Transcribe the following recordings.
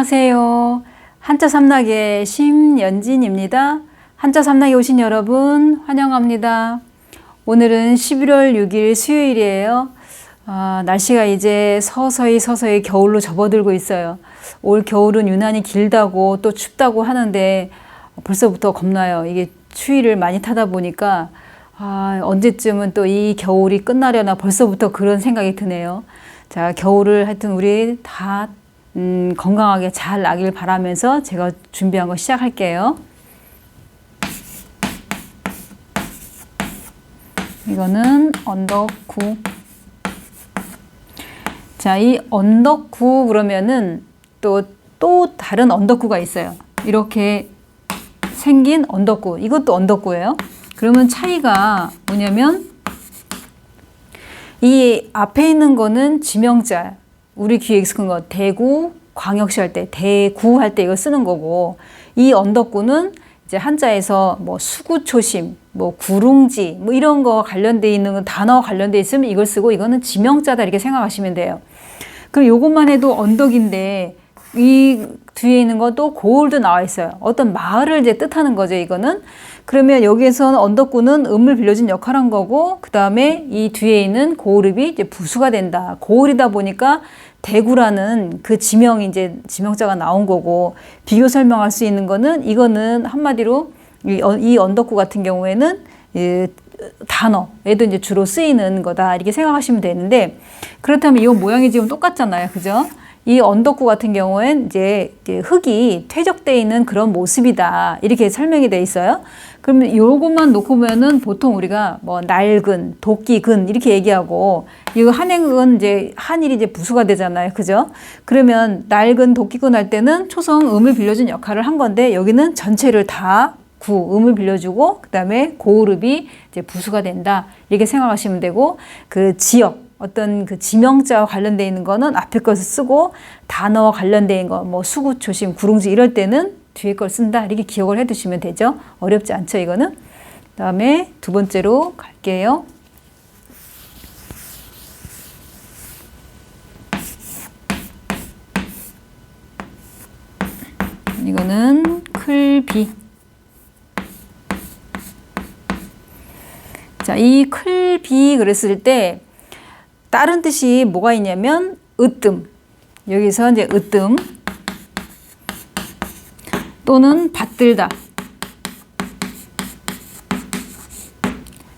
안녕하세요. 한자 삼락의 심연진입니다. 한자 삼락에 오신 여러분 환영합니다. 오늘은 11월 6일 수요일이에요. 날씨가 이제 서서히 겨울로 접어들고 있어요. 올 겨울은 유난히 길다고 또 춥다고 하는데 벌써부터 겁나요. 이게 추위를 많이 타다 보니까 언제쯤은 또 이 겨울이 끝나려나 벌써부터 그런 생각이 드네요. 자, 겨울을 하여튼 우리 다 건강하게 잘 나길 바라면서 제가 준비한 거 시작할게요. 이거는 언덕구. 자, 이 언덕구 그러면은 또 다른 언덕구가 있어요. 이렇게 생긴 언덕구. 이것도 언덕구예요. 그러면 차이가 뭐냐면 이 앞에 있는 거는 지명자. 우리 귀에 익숙한 거 대구, 광역시 할 때, 대구 할 때 이거 쓰는 거고, 이 언덕구는 이제 한자에서 뭐 수구초심, 뭐 구룽지, 뭐 이런 거 관련돼 있는 단어 관련돼 있으면 이걸 쓰고, 이거는 지명자다 이렇게 생각하시면 돼요. 그럼 요것만 해도 언덕인데 이 뒤에 있는 것도 고을도 나와 있어요. 어떤 마을을 이제 뜻하는 거죠, 이거는. 그러면 여기에서는 언덕구는 음을 빌려준 역할을 한 거고, 그 다음에 이 뒤에 있는 고을읍이 이제 부수가 된다. 고을이다 보니까 대구라는 그 지명이 이제 지명자가 나온 거고, 비교 설명할 수 있는 거는 이거는 한마디로 이 언덕구 같은 경우에는 단어에도 이제 주로 쓰이는 거다 이렇게 생각하시면 되는데, 그렇다면 이 모양이 지금 똑같잖아요, 그죠? 이 언덕구 같은 경우엔 이제 흙이 퇴적되어 있는 그런 모습이다 이렇게 설명이 돼 있어요. 그러면 요것만 놓고 보면은 보통 우리가 뭐 낡은, 도끼근 이렇게 얘기하고, 이거 한행은 이제 한일이 이제 부수가 되잖아요, 그죠? 그러면 낡은, 도끼근 할 때는 초성 음을 빌려준 역할을 한 건데, 여기는 전체를 다 음을 빌려주고, 그 다음에 고을읍이 이제 부수가 된다 이렇게 생각하시면 되고, 그 지역 어떤 그 지명자와 관련되어 있는 거는 앞에 것을 쓰고, 단어와 관련되어 있는 거, 뭐 수구초심, 구룽지 이럴 때는 뒤에 걸 쓴다 이렇게 기억을 해 두시면 되죠. 어렵지 않죠, 이거는. 그 다음에 두 번째로 갈게요. 이거는 클비. 자, 이 클비 그랬을 때 다른 뜻이 뭐가 있냐면 으뜸. 여기서 이제 으뜸 또는 받들다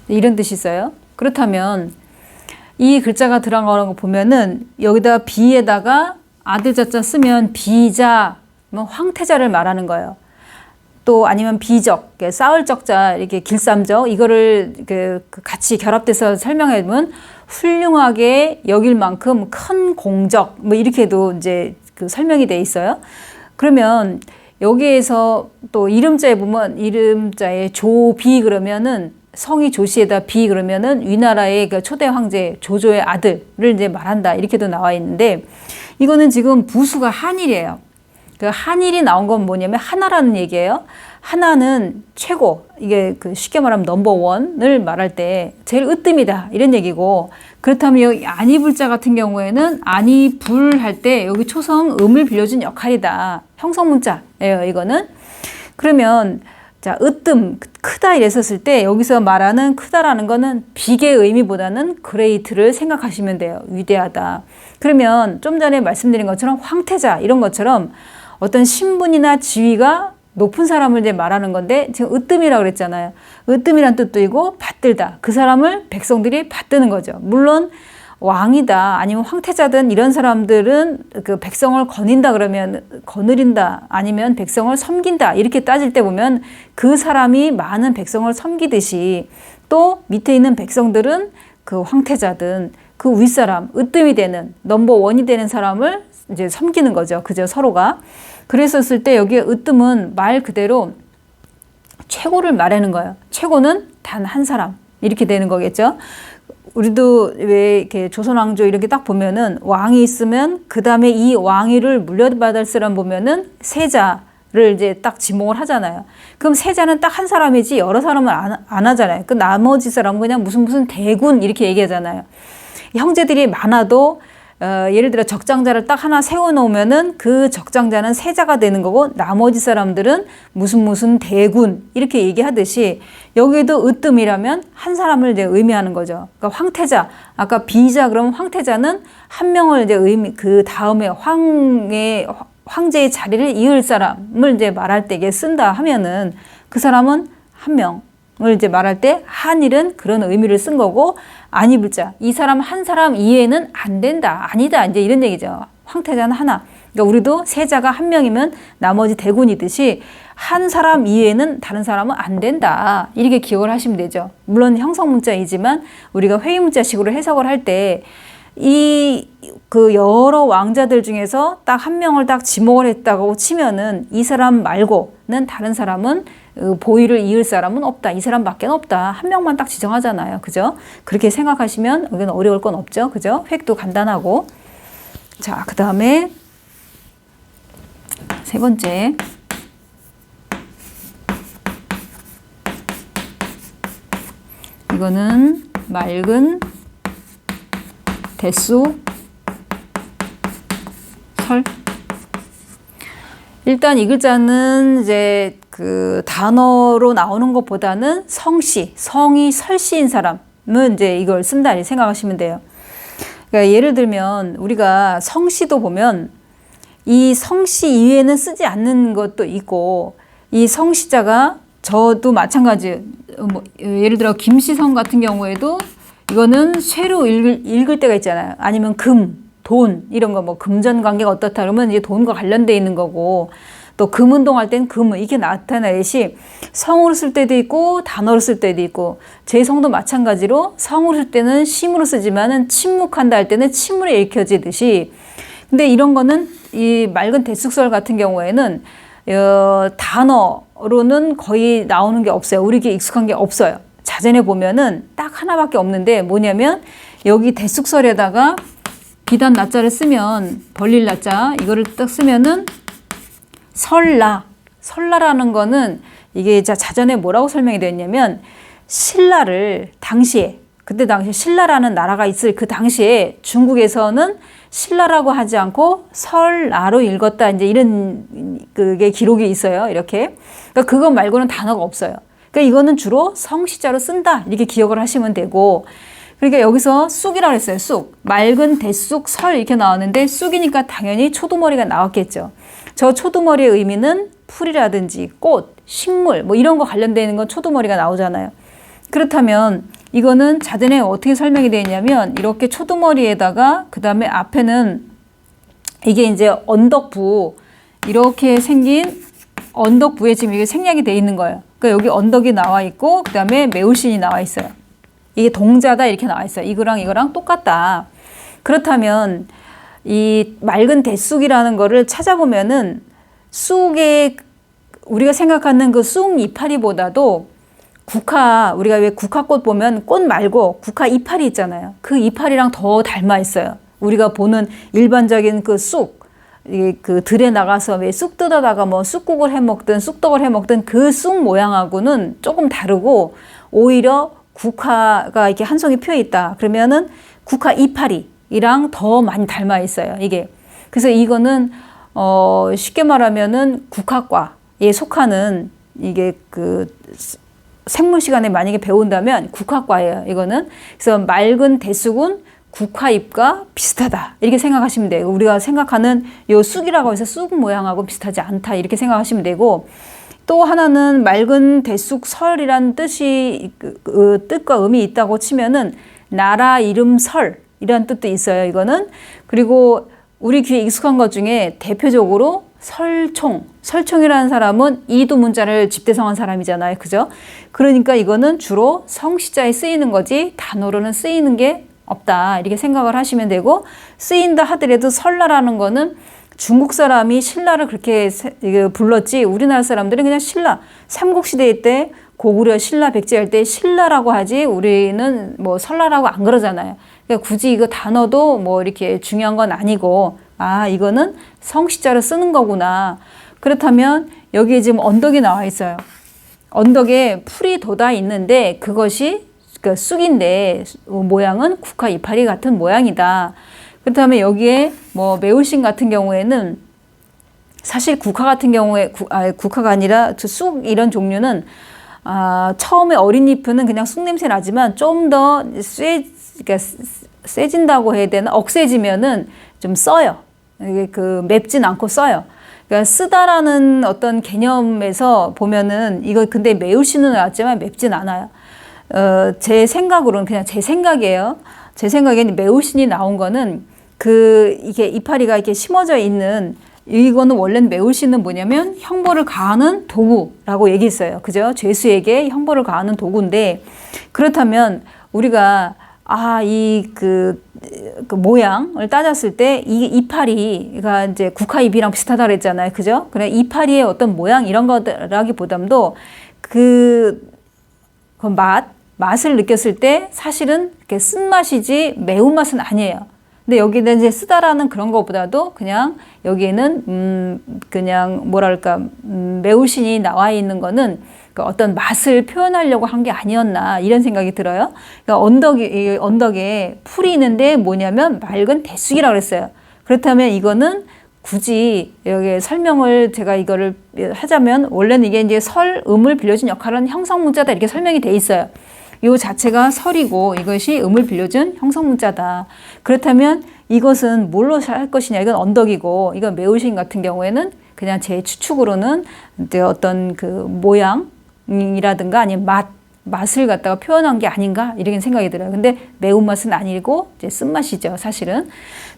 이런 뜻이 있어요. 그렇다면 이 글자가 들어가는 거 보면은 여기다 비에다가 아들자자 쓰면 비자, 뭐 황태자를 말하는 거예요. 또 아니면 비적, 쌓을 적자, 이렇게 길쌈적 이거를 같이 결합돼서 설명해보면 훌륭하게 여길 만큼 큰 공적, 뭐 이렇게도 이제 그 설명이 돼 있어요. 그러면 여기에서 또 이름자에 보면 이름자에 조비 그러면은 성이 조씨에다 비 그러면은 위나라의 그 초대 황제 조조의 아들을 이제 말한다 이렇게도 나와 있는데, 이거는 지금 부수가 한일이에요. 그 한일이 나온 건 뭐냐면 하나라는 얘기예요. 하나는 최고, 이게 그 쉽게 말하면 넘버원을 말할 때 제일 으뜸이다 이런 얘기고, 그렇다면 여기 아니불자 같은 경우에는 아니불 할 때 여기 초성 음을 빌려준 역할이다. 형성문자예요, 이거는. 그러면 자, 으뜸, 크다 이랬었을 때 여기서 말하는 크다라는 거는 빅의 의미보다는 그레이트를 생각하시면 돼요. 위대하다. 그러면 좀 전에 말씀드린 것처럼 황태자 이런 것처럼 어떤 신분이나 지위가 높은 사람을 이제 말하는 건데, 지금 으뜸이라고 그랬잖아요. 으뜸이란 뜻도 있고 받들다. 그 사람을 백성들이 받드는 거죠. 물론 왕이다 아니면 황태자든 이런 사람들은 그 백성을 거닌다 그러면 거느린다 아니면 백성을 섬긴다 이렇게 따질 때 보면 그 사람이 많은 백성을 섬기듯이, 또 밑에 있는 백성들은 그 황태자든 그 윗사람 으뜸이 되는 넘버원이 되는 사람을 이제 섬기는 거죠. 그죠, 서로가. 그랬었을 때 여기에 으뜸은 말 그대로 최고를 말하는 거예요. 최고는 단 한 사람 이렇게 되는 거겠죠. 우리도 왜 이렇게 조선왕조 이렇게 딱 보면은 왕이 있으면 그 다음에 이 왕위를 물려받을 사람 보면은 세자를 이제 딱 지목을 하잖아요. 그럼 세자는 딱 한 사람이지 여러 사람은 안 하잖아요. 그 나머지 사람은 그냥 무슨 대군 이렇게 얘기하잖아요. 형제들이 많아도 예를 들어 적장자를 딱 하나 세워놓으면은 그 적장자는 세자가 되는 거고 나머지 사람들은 무슨 대군 이렇게 얘기하듯이 여기에도 으뜸이라면 한 사람을 이제 의미하는 거죠. 그러니까 황태자, 아까 비자 그러면 황태자는 한 명을 이제 그 다음에 황제의 자리를 이을 사람을 이제 말할 때 이게 쓴다 하면은 그 사람은 한 명을 이제 말할 때 한일은 그런 의미를 쓴 거고 아니불자 이 사람 한 사람 이외에는 안 된다 아니다 이제 이런 얘기죠. 황태자는 하나. 그러니까 우리도 세자가 한 명이면 나머지 대군이듯이 한 사람 이외에는 다른 사람은 안 된다 이렇게 기억을 하시면 되죠. 물론 형성 문자이지만 우리가 회의 문자식으로 해석을 할 때 그 여러 왕자들 중에서 딱 한 명을 딱 지목을 했다고 치면은 이 사람 말고는 다른 사람은 보위를 이을 사람은 없다. 이 사람밖에 없다. 한 명만 딱 지정하잖아요. 그죠? 그렇게 생각하시면 여기는 어려울 건 없죠. 그죠? 획도 간단하고. 자, 그 다음에 세 번째. 이거는 맑은 대수 설. 일단 이 글자는 이제 그 단어로 나오는 것보다는 성씨, 성이 설씨인 사람은 이제 이걸 쓴다 이렇게 생각하시면 돼요. 그러니까 예를 들면 우리가 성씨도 보면 이 성씨 이외에는 쓰지 않는 것도 있고 이 성씨자가 저도 마찬가지. 예를 들어 김시성 같은 경우에도 이거는 쇠로 읽을 때가 있잖아요. 아니면 금, 돈 이런 거 뭐 금전 관계가 어떻다 그러면 이제 돈과 관련돼 있는 거고 또 금운동 할 땐 금 이게 나타나듯이 성으로 쓸 때도 있고 단어로 쓸 때도 있고 재성도 마찬가지로 성으로 쓸 때는 심으로 쓰지만은 침묵한다 할 때는 침으로 읽혀지듯이 근데 이런 거는 이 맑은 대숙설 같은 경우에는 단어로는 거의 나오는 게 없어요. 우리에게 익숙한 게 없어요. 자전에 보면은 딱 하나밖에 없는데 뭐냐면 여기 대숙설에다가 비단 나자를 쓰면 벌릴 나자 이거를 딱 쓰면은 설라라는 거는 이게 자전에 뭐라고 설명이 되었냐면 신라를 당시에 그때 당시에 신라라는 나라가 있을 그 당시에 중국에서는 신라라고 하지 않고 설라로 읽었다 이제 이런 그게 기록이 있어요. 이렇게. 그러니까 그거 말고는 단어가 없어요. 그러니까 이거는 주로 성시자로 쓴다 이렇게 기억을 하시면 되고 그러니까 여기서 쑥이라고 했어요. 쑥. 맑은 대쑥 설 이렇게 나왔는데 쑥이니까 당연히 초두머리가 나왔겠죠. 저 초두머리의 의미는 풀이라든지 꽃, 식물 뭐 이런 거 관련되는 건 초두머리가 나오잖아요. 그렇다면 이거는 자전에 어떻게 설명이 되어 있냐면 이렇게 초두머리에다가 그 다음에 앞에는 이게 이제 언덕부 이렇게 생긴 언덕부에 지금 이게 생략이 되어 있는 거예요. 그러니까 여기 언덕이 나와 있고 그 다음에 매울신이 나와 있어요. 이게 동자다 이렇게 나와 있어요. 이거랑 똑같다. 그렇다면 이 맑은 대쑥이라는 거를 찾아보면은 쑥의 우리가 생각하는 그 쑥 이파리보다도 우리가 왜 국화꽃 보면 꽃 말고 국화 이파리 있잖아요. 그 이파리랑 더 닮아 있어요. 우리가 보는 일반적인 그 쑥, 그 들에 나가서 왜 쑥 뜯어다가 뭐 쑥국을 해 먹든 쑥떡을 해 먹든 그 쑥 모양하고는 조금 다르고 오히려 국화가 이렇게 한 송이 피어 있다. 그러면은 국화 이파리랑 더 많이 닮아 있어요. 이게. 그래서 이거는 쉽게 말하면은 국화과에 속하는 이게 그 생물 시간에 만약에 배운다면 국화과예요. 이거는. 그래서 맑은 대쑥은 국화잎과 비슷하다. 이렇게 생각하시면 돼요. 우리가 생각하는 요 쑥이라고 해서 쑥 모양하고 비슷하지 않다. 이렇게 생각하시면 되고 또 하나는 맑은 대쑥설이란 뜻이 뜻과 의미 있다고 치면은 나라 이름 설이란 뜻도 있어요. 이거는. 그리고 우리 귀에 익숙한 것 중에 대표적으로 설총이라는 사람은 이두 문자를 집대성한 사람이잖아요. 그죠? 그러니까 이거는 주로 성시자에 쓰이는 거지 단어로는 쓰이는 게 없다. 이렇게 생각을 하시면 되고 쓰인다 하더라도 설라라는 거는 중국 사람이 신라를 그렇게 불렀지 우리나라 사람들은 그냥 신라. 삼국시대 때 고구려 신라 백제할 때 신라라고 하지 우리는 뭐 설라라고 안 그러잖아요. 그러니까 굳이 이거 단어도 뭐 이렇게 중요한 건 아니고 이거는 성시자로 쓰는 거구나. 그렇다면 여기에 지금 언덕이 나와 있어요. 언덕에 풀이 돋아 있는데 그것이 쑥인데 모양은 국화 이파리 같은 모양이다. 그렇다면 여기에 뭐 매울신 같은 경우에는 사실 국화 같은 경우에 국화가 아니라 쑥 이런 종류는 처음에 어린 잎은 그냥 쑥 냄새 나지만 좀 더 그러니까 세진다고 해야 되나? 억세지면은 좀 써요. 이게 맵진 않고 써요. 그러니까 쓰다라는 어떤 개념에서 보면은 이거 근데 매울신은 나왔지만 맵진 않아요. 제 생각으로는 그냥 제 생각이에요. 제 생각에는 매울신이 나온 거는 이게 이파리가 이렇게 심어져 있는 이거는 원래는 매울신은 뭐냐면 형벌을 가하는 도구라고 얘기했어요. 그죠? 죄수에게 형벌을 가하는 도구인데 그렇다면 우리가 그 모양을 따졌을 때 이 이파리가 이제 국화잎이랑 비슷하다 그랬잖아요. 그죠? 그래 이파리의 어떤 모양 이런 거라기보담도 맛을 느꼈을 때 사실은 이렇게 쓴맛이지 매운맛은 아니에요. 근데 여기는 이제 쓰다라는 그런 것보다도 그냥 여기에는 그냥 뭐랄까 매울신이 나와 있는 거는 어떤 맛을 표현하려고 한 게 아니었나 이런 생각이 들어요. 그러니까 언덕에 풀이 있는데 뭐냐면 맑은 대쑥이라고 그랬어요. 그렇다면 이거는 굳이 여기 설명을 제가 이거를 하자면 원래는 이게 이제 음을 빌려준 역할은 형성문자다 이렇게 설명이 돼 있어요. 이 자체가 설이고 이것이 음을 빌려준 형성문자다. 그렇다면 이것은 뭘로 할 것이냐? 이건 언덕이고 이건 매울신 같은 경우에는 그냥 제 추측으로는 어떤 모양이라든가 아니면 맛을 갖다가 표현한 게 아닌가 이렇게 생각이 들어요. 근데 매운맛은 아니고 이제 쓴맛이죠, 사실은.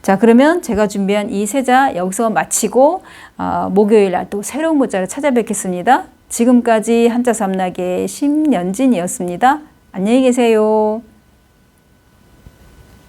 자, 그러면 제가 준비한 이 세자 여기서 마치고 목요일 날 또 새로운 문자를 찾아뵙겠습니다. 지금까지 한자 삼락의 심연진이었습니다. 안녕히 계세요.